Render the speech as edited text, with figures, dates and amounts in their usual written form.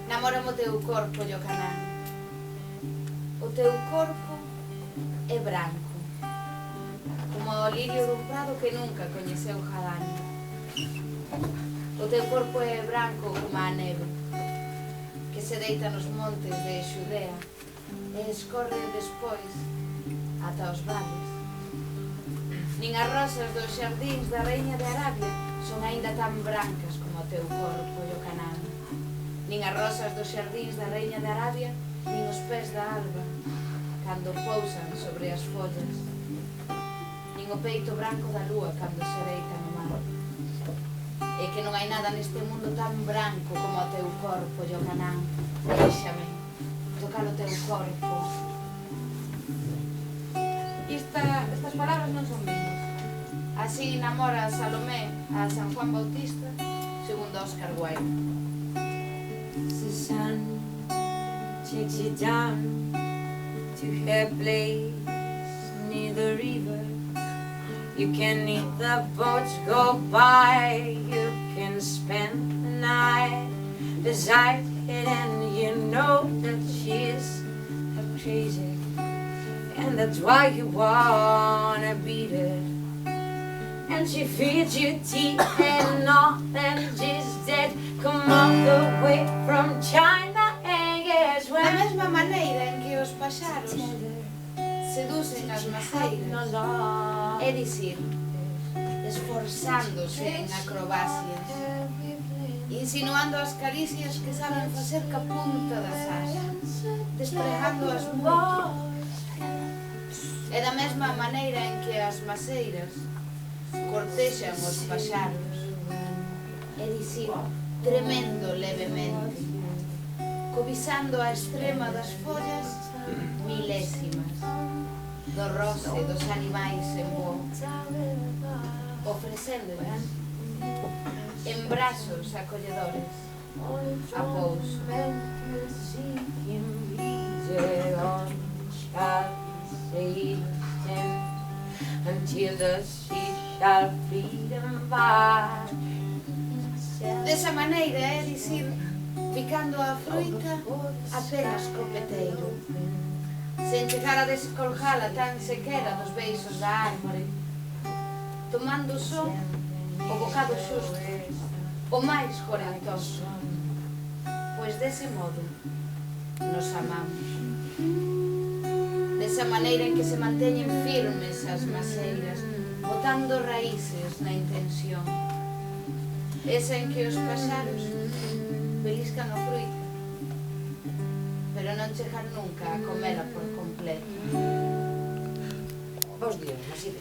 Namórame o teu corpo, Iocanán. O teu corpo é branco, como o lirio dun prado que nunca coñeceu Jadania. O teu corpo é branco como a neve, que se deita nos montes de Xudea e escorre despois ata os vales. Nin as rosas dos xardíns da Reina de Arabia son aínda tan brancas como o teu corpo, Iocanán. Nin as rosas dos xardíns da Reina de Arabia, nin os pés da alba, cando pousan sobre as follas, nin o peito branco da lúa cando se deita no mar. É que non hai nada neste mundo tan branco como o teu corpo, Iocanán. Déxame tocar o teu corpo. Estas palabras non son minhas. Así namora Salomé a San Juan Bautista, segundo Óscar Wilde. The sun takes you down to her place near the river. You can eat the boats go by. You can spend the night beside it, and you know that she's crazy, and that's why you wanna beat it. And she feeds you tea and all, and she's dead. Come all the way from China, and yes, Da when mesma maneira en que os paxaros seducen as maceiras, é dicir, esforzándose en acrobacias, insinuando as caricias que saben facer ca punta das asas, despregando as moito. É da mesma maneira en que as maceiras cortexan os paxaros, é dicir, tremendo levemente, cobizando a extrema das follas milésimas do roce dos animais en voo, ofrecéndoles en brazos acolledores a pouso. Until the sea shall feed them by. Desa maneira, é dicir, picando a fruita apenas co peteiro, sen chegar a descolgala tan sequera dos beiços da árbore, tomando só o bocado xusto, o máis corentoso, pois dese modo nos amamos. Desa maneira en que se manteñen firmes as maceiras, botando raíces na intención. Esa en que os paxaros beliscan a fruita, pero non chegan nunca a comela por completo. Bos días, así de.